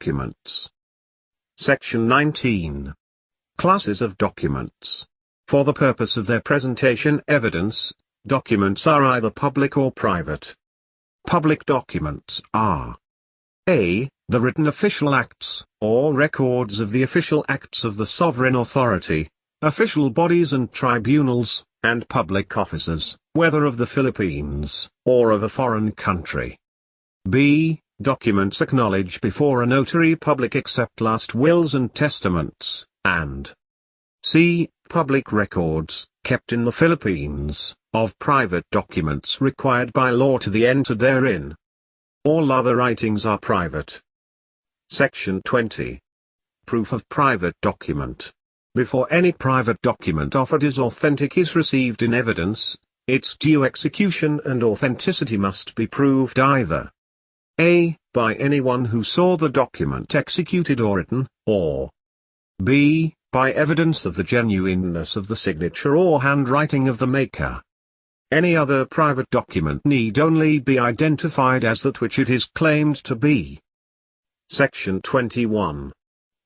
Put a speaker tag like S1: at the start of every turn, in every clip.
S1: documents. Section 19. Classes of documents. For the purpose of their presentation evidence, documents are either public or private. Public documents are a. The written official acts, or records of the official acts of the sovereign authority, official bodies and tribunals, and public officers, whether of the Philippines, or of a foreign country. b. Documents acknowledged before a notary public except last wills and testaments, and c. Public records, kept in the Philippines, of private documents required by law to be entered therein. All other writings are private. Section 20. Proof of private document. Before any private document offered is authentic is received in evidence, its due execution and authenticity must be proved either a. By anyone who saw the document executed or written, or b. By evidence of the genuineness of the signature or handwriting of the maker. Any other private document need only be identified as that which it is claimed to be. Section 21.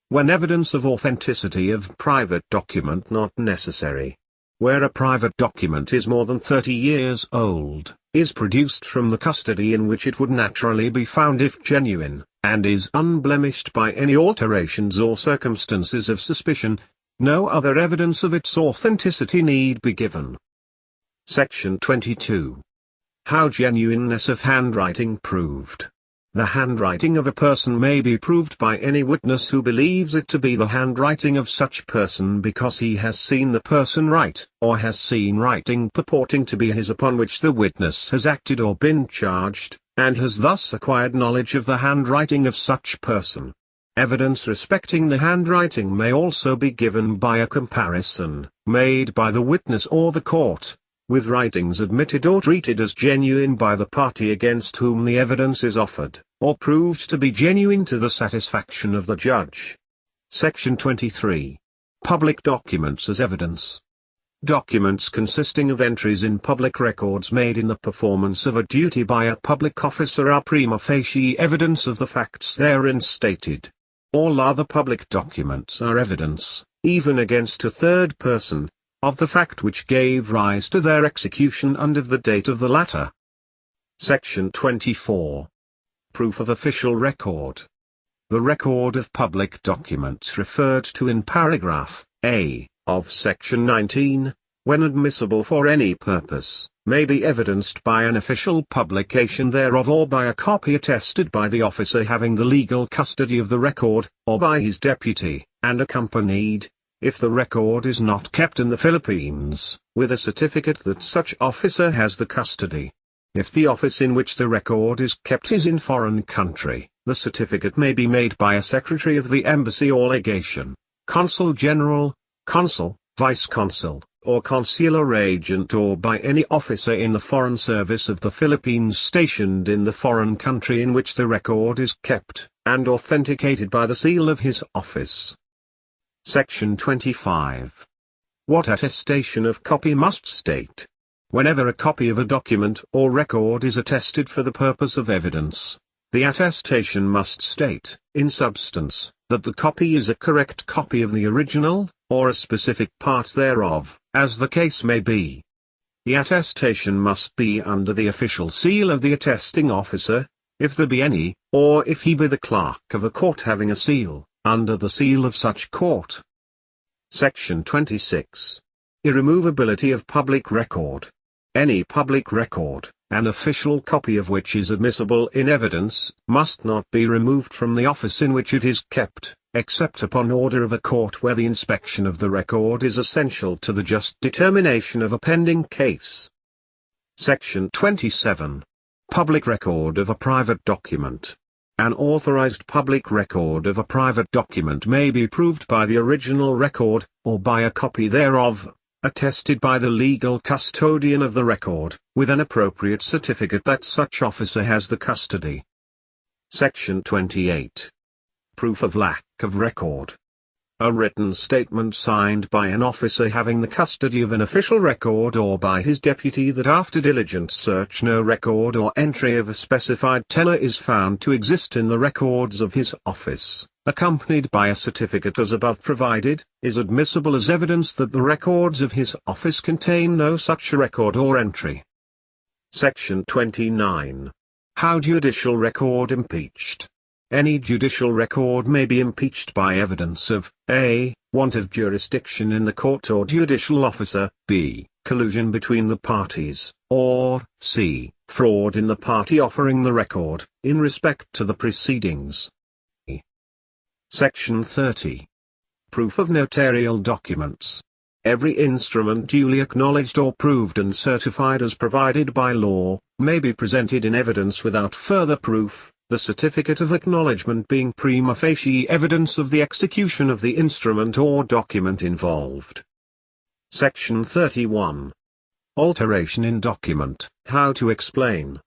S1: When evidence of authenticity of private document not necessary. Where a private document is more than 30 years old, is produced from the custody in which it would naturally be found if genuine, and is unblemished by any alterations or circumstances of suspicion, no other evidence of its authenticity need be given. Section 22. How genuineness of handwriting proved. The handwriting of a person may be proved by any witness who believes it to be the handwriting of such person because he has seen the person write, or has seen writing purporting to be his upon which the witness has acted or been charged, and has thus acquired knowledge of the handwriting of such person. Evidence respecting the handwriting may also be given by a comparison, made by the witness or the court, with writings admitted or treated as genuine by the party against whom the evidence is offered, or proved to be genuine to the satisfaction of the judge. Section 23. Public documents as evidence. Documents consisting of entries in public records made in the performance of a duty by a public officer are prima facie evidence of the facts therein stated. All other public documents are evidence, even against a third person, of the fact which gave rise to their execution and of the date of the latter. Section 24. Proof of official record. The record of public documents referred to in paragraph A of Section 19, when admissible for any purpose, may be evidenced by an official publication thereof or by a copy attested by the officer having the legal custody of the record, or by his deputy, and accompanied, if the record is not kept in the Philippines, with a certificate that such officer has the custody. If the office in which the record is kept is in foreign country, the certificate may be made by a secretary of the embassy or legation, consul general, consul, vice-consul, or consular agent, or by any officer in the foreign service of the Philippines stationed in the foreign country in which the record is kept, and authenticated by the seal of his office. Section 25. What attestation of copy must state. Whenever a copy of a document or record is attested for the purpose of evidence, the attestation must state, in substance, that the copy is a correct copy of the original, or a specific part thereof, as the case may be. The attestation must be under the official seal of the attesting officer, if there be any, or if he be the clerk of a court having a seal, under the seal of such court. Section 26. Irremovability of public record. Any public record, an official copy of which is admissible in evidence, must not be removed from the office in which it is kept, except upon order of a court where the inspection of the record is essential to the just determination of a pending case. Section 27. Public record of a private document. An authorized public record of a private document may be proved by the original record, or by a copy thereof, attested by the legal custodian of the record, with an appropriate certificate that such officer has the custody. Section 28. Proof of lack of record. A written statement signed by an officer having the custody of an official record or by his deputy that after diligent search no record or entry of a specified tenor is found to exist in the records of his office, accompanied by a certificate as above provided, is admissible as evidence that the records of his office contain no such record or entry. Section 29. How judicial record impeached. Any judicial record may be impeached by evidence of a. want of jurisdiction in the court or judicial officer, b. collusion between the parties, or c. fraud in the party offering the record, in respect to the proceedings. Section 30. Proof of notarial documents. Every instrument duly acknowledged or proved and certified as provided by law, may be presented in evidence without further proof, the certificate of acknowledgement being prima facie evidence of the execution of the instrument or document involved. Section 31. Alteration in document. How to explain.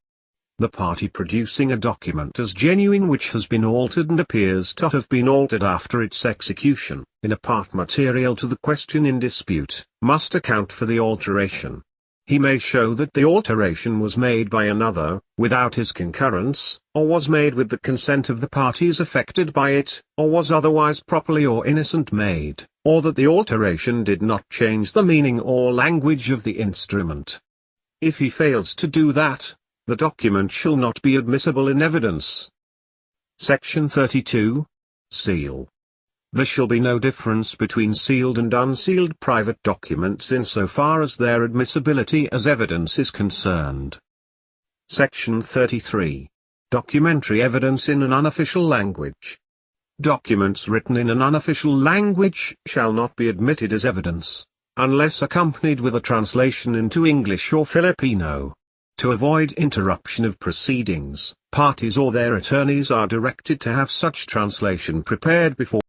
S1: The party producing a document as genuine which has been altered and appears to have been altered after its execution, in a part material to the question in dispute, must account for the alteration. He may show that the alteration was made by another, without his concurrence, or was made with the consent of the parties affected by it, or was otherwise properly or innocent made, or that the alteration did not change the meaning or language of the instrument. If he fails to do that, the document shall not be admissible in evidence. Section 32. Seal. There shall be no difference between sealed and unsealed private documents insofar as their admissibility as evidence is concerned. Section 33. Documentary evidence in an unofficial language. Documents written in an unofficial language shall not be admitted as evidence, unless accompanied with a translation into English or Filipino. To avoid interruption of proceedings, parties or their attorneys are directed to have such translation prepared before